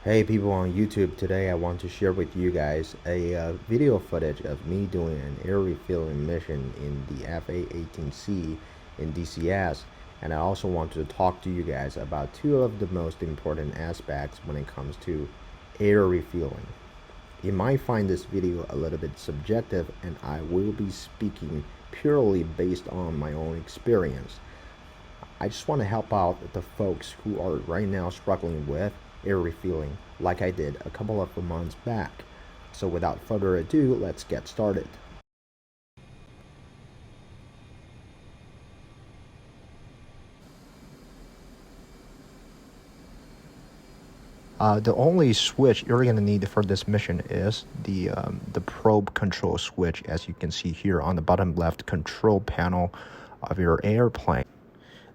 Hey people on YouTube, today I want to share with you guys a video footage of me doing an air refueling mission in the FA18C in DCS, and I also want to talk to you guys about two of the most important aspects when it comes to air refueling. You might find this video a little bit subjective, and I will be speaking purely based on my own experience. I just want to help out the folks who are right now struggling with air refueling like I did a couple of months back. So without further ado, let's get started. The only switch you're going to need for this mission is the probe control switch, as you can see here on the bottom left control panel of your airplane.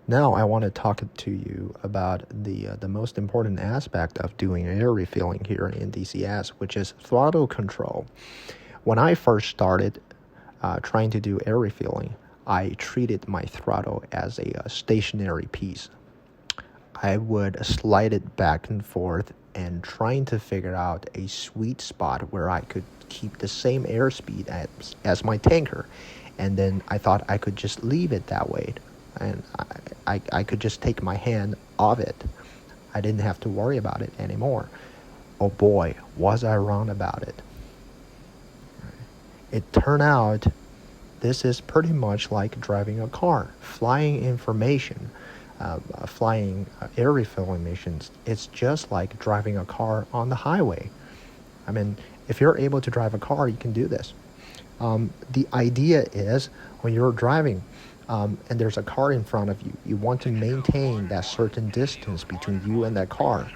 Now I want to talk to you about the most important aspect of doing air refueling here in DCS, which is throttle control. When I first started trying to do air refueling, I treated my throttle as a stationary piece. I would slide it back and forth and trying to figure out a sweet spot where I could keep the same airspeed as my tanker. And then I thought I could just leave it that way, and I could just take my hand off it. I didn't have to worry about it anymore. Oh boy, was I wrong about it. It turned out this is pretty much like driving a car, flying information. Flying air refueling missions, it's just like driving a car on the highway. I mean, if you're able to drive a car, you can do this. The idea is when you're driving and there's a car in front of you, you want to maintain that certain distance between you and that car.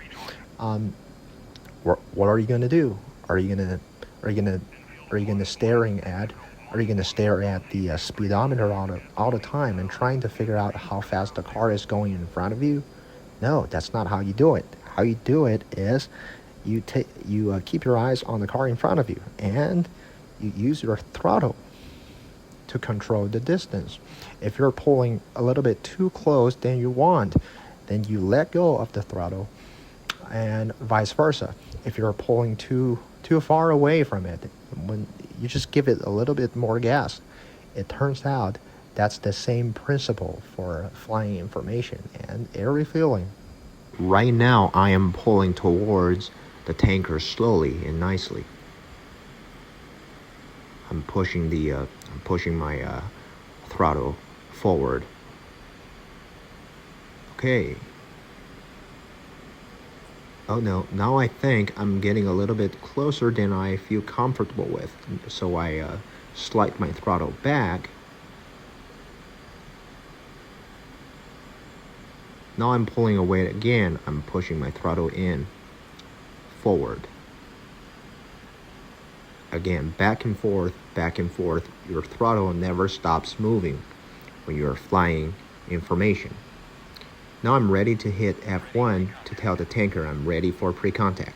What are you going to do? Are you going to stare at the speedometer all the time and trying to figure out how fast the car is going in front of you? No, that's not how you do it. How you do it is you keep your eyes on the car in front of you, and you use your throttle to control the distance. If you're pulling a little bit too close than you want, then you let go of the throttle, and vice versa. If you're pulling too far away from it, when you just give it a little bit more gas. It turns out that's the same principle for flying information and air refueling. Right now I am pulling towards the tanker slowly and nicely. I'm pushing my throttle forward. Okay. Oh no, now I think I'm getting a little bit closer than I feel comfortable with. So I slide my throttle back. Now I'm pulling away again. I'm pushing my throttle in, forward. Again, back and forth, back and forth. Your throttle never stops moving when you're flying information. Now I'm ready to hit F1 to tell the tanker I'm ready for pre-contact.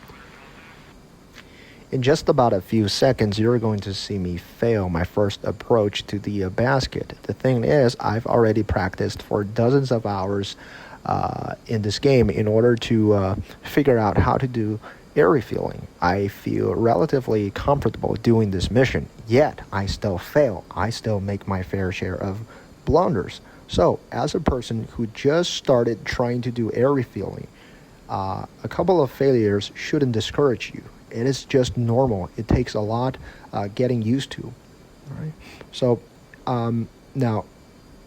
In just about a few seconds, you're going to see me fail my first approach to the basket. The thing is, I've already practiced for dozens of hours in this game in order to figure out how to do air refueling. I feel relatively comfortable doing this mission, yet I still fail. I still make my fair share of blunders. So, as a person who just started trying to do air refueling, a couple of failures shouldn't discourage you. It is just normal. It takes a lot getting used to. All right. So, now,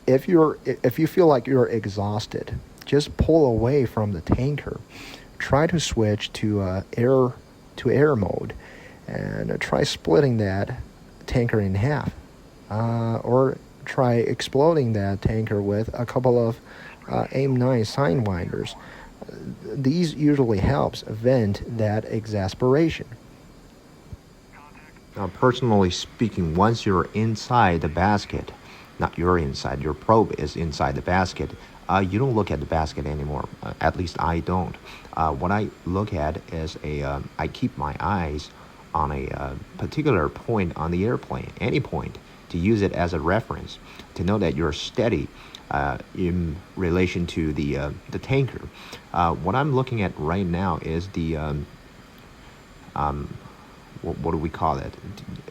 if you feel like you're exhausted, just pull away from the tanker. Try to switch to air mode, and try splitting that tanker in half, or try exploding that tanker with a couple of AIM-9 sidewinders. These usually helps vent that exasperation. Now, personally speaking, once you're inside the basket, not you're inside, your probe is inside the basket, you don't look at the basket anymore. At least I don't. What I look at is I keep my eyes on a particular point on the airplane, any point, to use it as a reference, to know that you're steady in relation to the tanker. What I'm looking at right now is the what do we call it?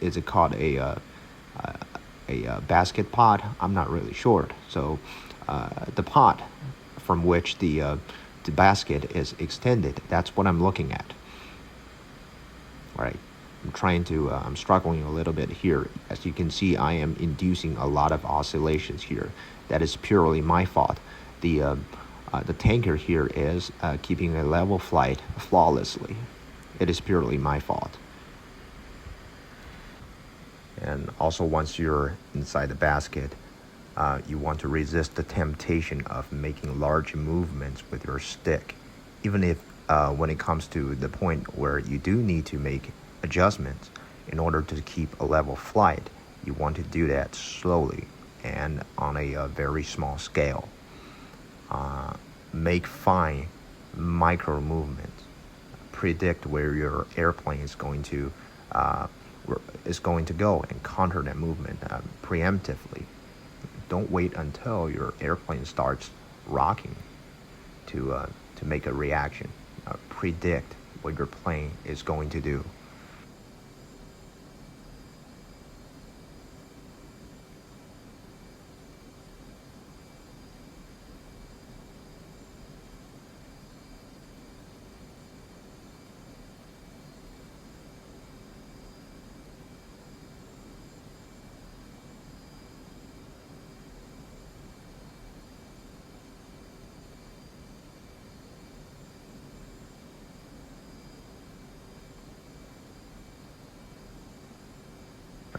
Is it called a basket pod? I'm not really sure. So the pod from which the basket is extended, that's what I'm looking at. All right, I'm struggling a little bit here. As you can see, I am inducing a lot of oscillations here. That is purely my fault. The tanker here is keeping a level flight flawlessly. It is purely my fault. And also, once you're inside the basket, you want to resist the temptation of making large movements with your stick. Even if when it comes to the point where you do need to make adjustments in order to keep a level flight, you want to do that slowly and on a very small scale. Make fine micro movements. Predict where your airplane is going to go and counter that movement preemptively. Don't wait until your airplane starts rocking to make a reaction. Predict what your plane is going to do.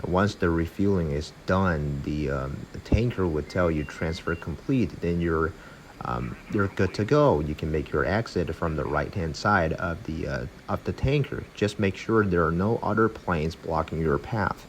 Once the refueling is done, the tanker would tell you transfer complete. Then you're good to go. You can make your exit from the right-hand side of the tanker. Just make sure there are no other planes blocking your path.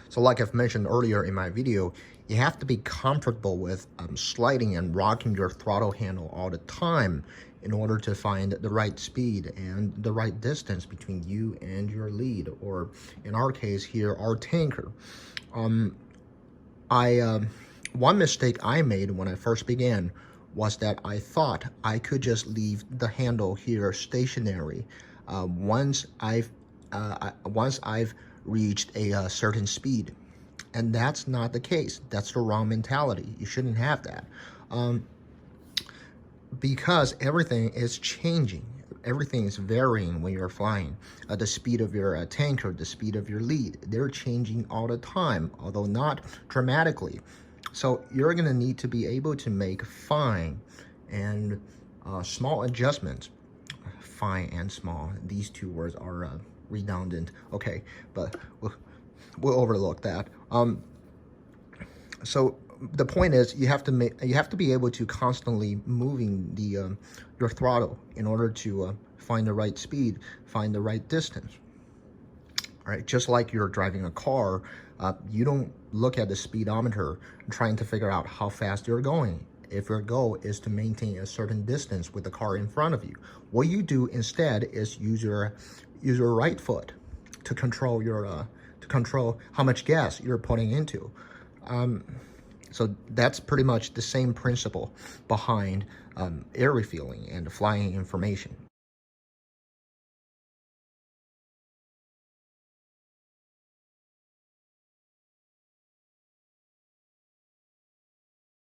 So like I've mentioned earlier in my video, you have to be comfortable with sliding and rocking your throttle handle all the time in order to find the right speed and the right distance between you and your lead, or in our case here, our tanker. One mistake I made when I first began was that I thought I could just leave the handle here stationary once I've reached a certain speed. And that's not the case. That's the wrong mentality. You shouldn't have that. Because everything is changing. Everything is varying when you're flying. The speed of your tanker, the speed of your lead, they're changing all the time, although not dramatically. So you're gonna need to be able to make fine and small adjustments. Fine and small, these two words are redundant. Okay, but we'll overlook that. So the point is, you have to be able to constantly moving your throttle in order to find the right speed, find the right distance. All right, just like you're driving a car, you don't look at the speedometer trying to figure out how fast you're going. If your goal is to maintain a certain distance with the car in front of you, what you do instead is use your right foot to control how much gas you're putting into. So that's pretty much the same principle behind air refueling and flying information.